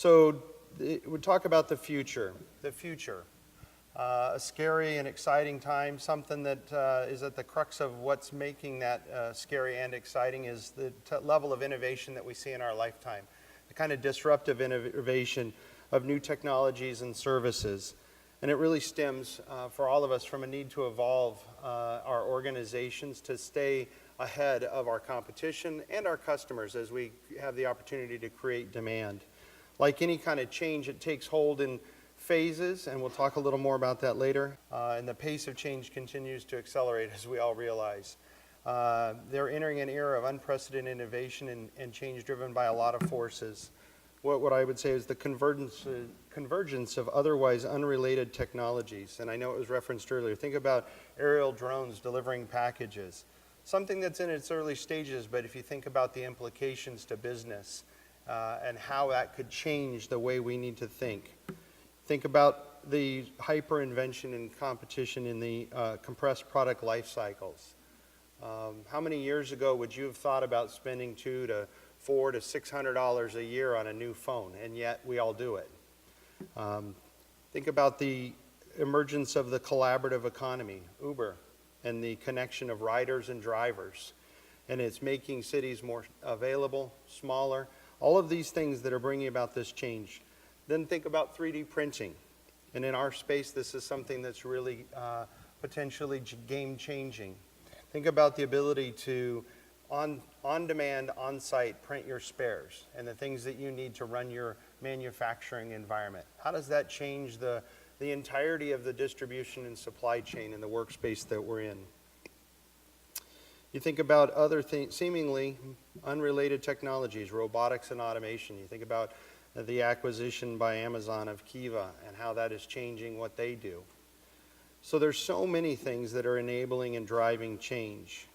So we talk about the future. A scary and exciting time. Something that is at the crux of what's making that scary and exciting is the level of innovation that we see in our lifetime. The kind of disruptive innovation of new technologies and services. And it really stems for all of us from a need to evolve our organizations to stay ahead of our competition and our customers as we have the opportunity to create demand. Like any kind of change, it takes hold in phases, and we'll talk a little more about that later. And the pace of change continues to accelerate, as we all realize. They're entering an era of unprecedented innovation and change driven by a lot of forces. What I would say is the convergence of otherwise unrelated technologies. And I know it was referenced earlier. Think about aerial drones delivering packages. Something that's in its early stages, but if you think about the implications to business and how that could change the way we need to think. Think about the hyper-invention and competition in the compressed product life cycles. How many years ago would you have thought about spending $200 to $400 to $600 a year on a new phone, and yet we all do it? Think about the emergence of the collaborative economy, Uber, and the connection of riders and drivers. And it's making cities more available, smaller, all of these things that are bringing about this change. Then think about 3D printing. And in our space, this is something that's really potentially game-changing. Think about the ability to, on-demand, on-site, print your spares and the things that you need to run your manufacturing environment. How does that change the entirety of the distribution and supply chain in the workspace that we're in? You think about other seemingly unrelated technologies, robotics and automation. You think about the acquisition by Amazon of Kiva and how that is changing what they do. So there's so many things that are enabling and driving change.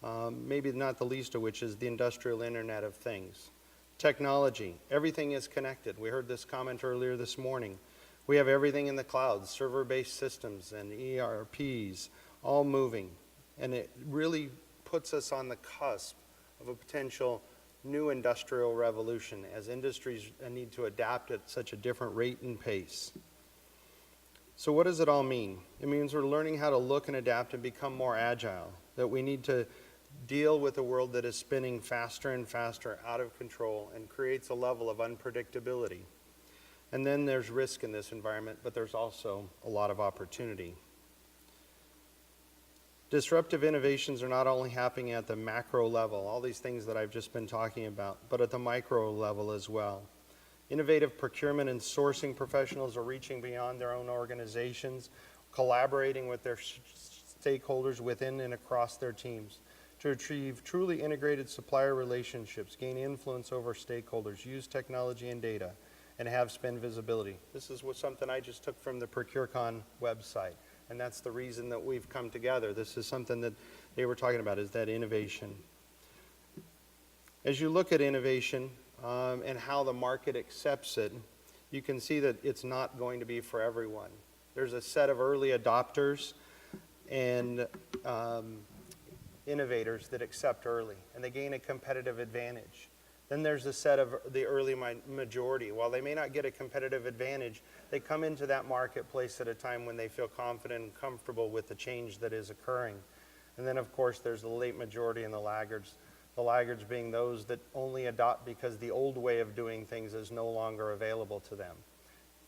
Maybe not the least of which is the industrial Internet of Things. Technology, everything is connected. We heard this comment earlier this morning. We have everything in the cloud, server-based systems and ERPs, all moving. And it really puts us on the cusp of a potential new industrial revolution as industries need to adapt at such a different rate and pace. So what does it all mean? It means we're learning how to look and adapt and become more agile, that we need to deal with a world that is spinning faster and faster, out of control, and creates a level of unpredictability. And then there's risk in this environment, but there's also a lot of opportunity. Disruptive innovations are not only happening at the macro level, all these things that I've just been talking about, but at the micro level as well. Innovative procurement and sourcing professionals are reaching beyond their own organizations, collaborating with their stakeholders within and across their teams to achieve truly integrated supplier relationships, gain influence over stakeholders, use technology and data, and have spend visibility. This is something I just took from the ProcureCon website. And that's the reason that we've come together. This is something that they were talking about, is that innovation. As you look at innovation and how the market accepts it, you can see that it's not going to be for everyone. There's a set of early adopters and innovators that accept early, and they gain a competitive advantage. Then there's a set of the early majority. While they may not get a competitive advantage, they come into that marketplace at a time when they feel confident and comfortable with the change that is occurring. And then, of course, there's the late majority and the laggards. The laggards being those that only adopt because the old way of doing things is no longer available to them.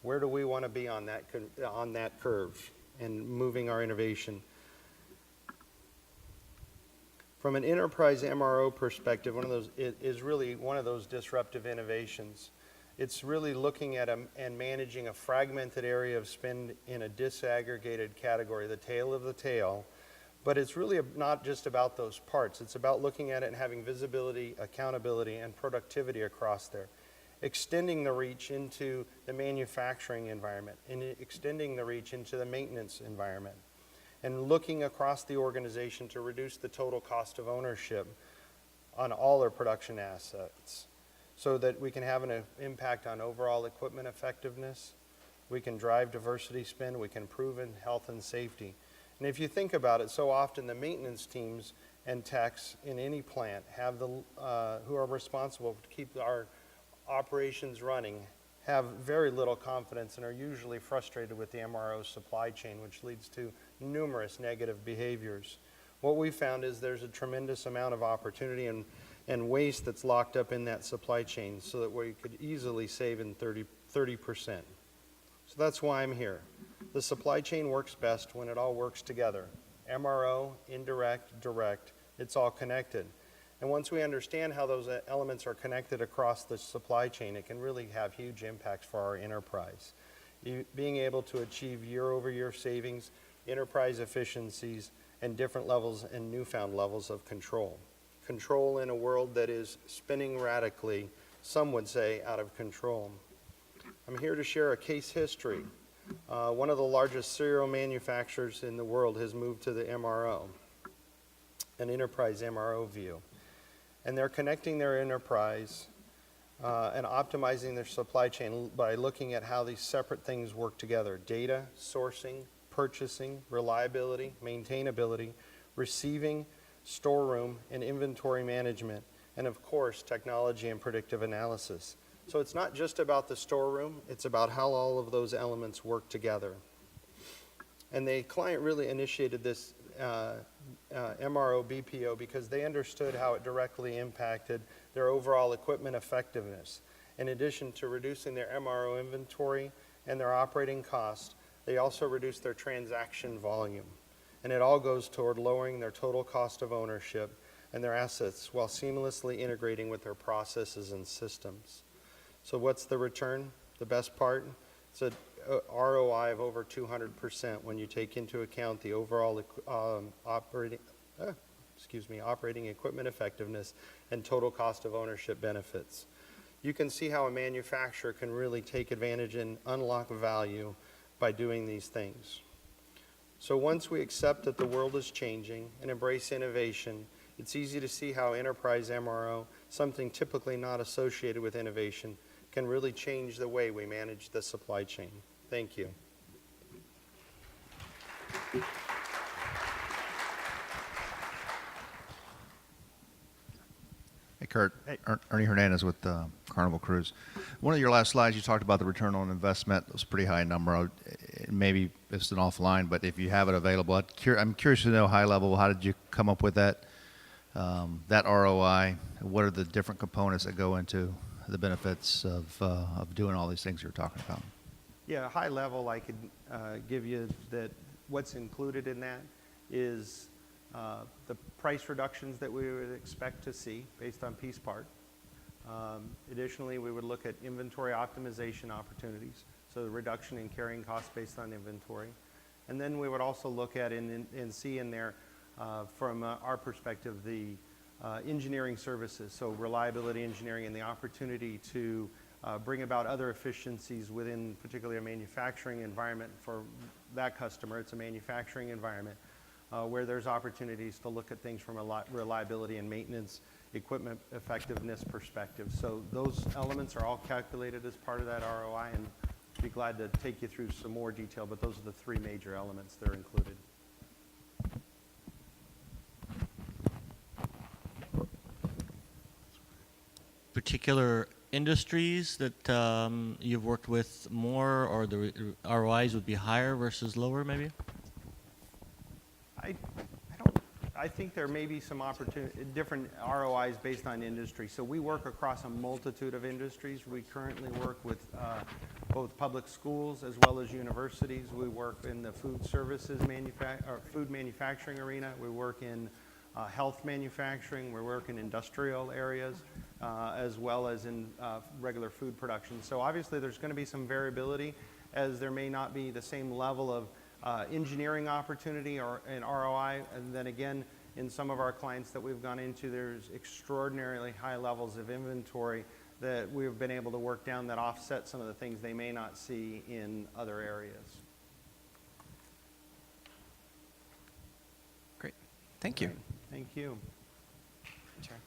Where do we want to be on that curve and moving our innovation? From an enterprise MRO perspective, it is really one of those disruptive innovations. It's really looking at and managing a fragmented area of spend in a disaggregated category, the tail of the tail. But it's really not just about those parts. It's about looking at it and having visibility, accountability, and productivity across there. Extending the reach into the manufacturing environment and extending the reach into the maintenance environment. And looking across the organization to reduce the total cost of ownership on all our production assets so that we can have an impact on overall equipment effectiveness, we can drive diversity spend, we can improve in health and safety. And if you think about it, so often the maintenance teams and techs in any plant have who are responsible to keep our operations running have very little confidence and are usually frustrated with the MRO supply chain, which leads to numerous negative behaviors. What we found is there's a tremendous amount of opportunity and waste that's locked up in that supply chain, so that we could easily save in 30%. So that's why I'm here. The supply chain works best when it all works together. MRO, indirect, direct, it's all connected. And once we understand how those elements are connected across the supply chain, it can really have huge impacts for our enterprise. Being able to achieve year-over-year savings, enterprise efficiencies, and different levels and newfound levels of control. Control in a world that is spinning radically, some would say out of control. I'm here to share a case history. One of the largest cereal manufacturers in the world has moved to the MRO, an enterprise MRO view. And they're connecting their enterprise and optimizing their supply chain by looking at how these separate things work together. Data, sourcing, purchasing, reliability, maintainability, receiving, storeroom, and inventory management, and of course, technology and predictive analysis. So it's not just about the storeroom, it's about how all of those elements work together. And the client really initiated this MRO BPO because they understood how it directly impacted their overall equipment effectiveness. In addition to reducing their MRO inventory and their operating cost, they also reduced their transaction volume. And it all goes toward lowering their total cost of ownership and their assets while seamlessly integrating with their processes and systems. So what's the return? The best part? It's a ROI of over 200% when you take into account the overall operating equipment effectiveness and total cost of ownership benefits. You can see how a manufacturer can really take advantage and unlock value by doing these things. So once we accept that the world is changing and embrace innovation, it's easy to see how enterprise MRO, something typically not associated with innovation, can really change the way we manage the supply chain. Thank you. Hey, Kurt. Hey. Ernie Hernandez with Carnival Cruise. One of your last slides, you talked about the return on investment. It was a pretty high number. Maybe it's an offline, but if you have it available, I'm curious to know, high level, how did you come up with that ROI? What are the different components that go into the benefits of doing all these things you're talking about? Yeah, high level, I could give you that what's included in that is the price reductions that we would expect to see based on piece part. Additionally, we would look at inventory optimization opportunities, so the reduction in carrying costs based on inventory. And then we would also look at and see in there, from our perspective, the engineering services, so reliability engineering and the opportunity to bring about other efficiencies within particularly a manufacturing environment for that customer. It's a manufacturing environment where there's opportunities to look at things from a reliability and maintenance, equipment effectiveness perspective. So those elements are all calculated as part of that ROI, and I'd be glad to take you through some more detail, but those are the three major elements that are included. Particular industries that you've worked with more, or the ROIs would be higher versus lower, maybe? I think there may be some different ROIs based on industry. So we work across a multitude of industries. We currently work with both public schools as well as universities. We work in the food services food manufacturing arena. We work in health manufacturing. We work in industrial areas as well as in regular food production. So obviously there's going to be some variability, as there may not be the same level of engineering opportunity or an ROI. And then again, in some of our clients that we've gone into, there's extraordinarily high levels of inventory that we've been able to work down that offset some of the things they may not see in other areas. Great. Thank you. Thank you. Sure.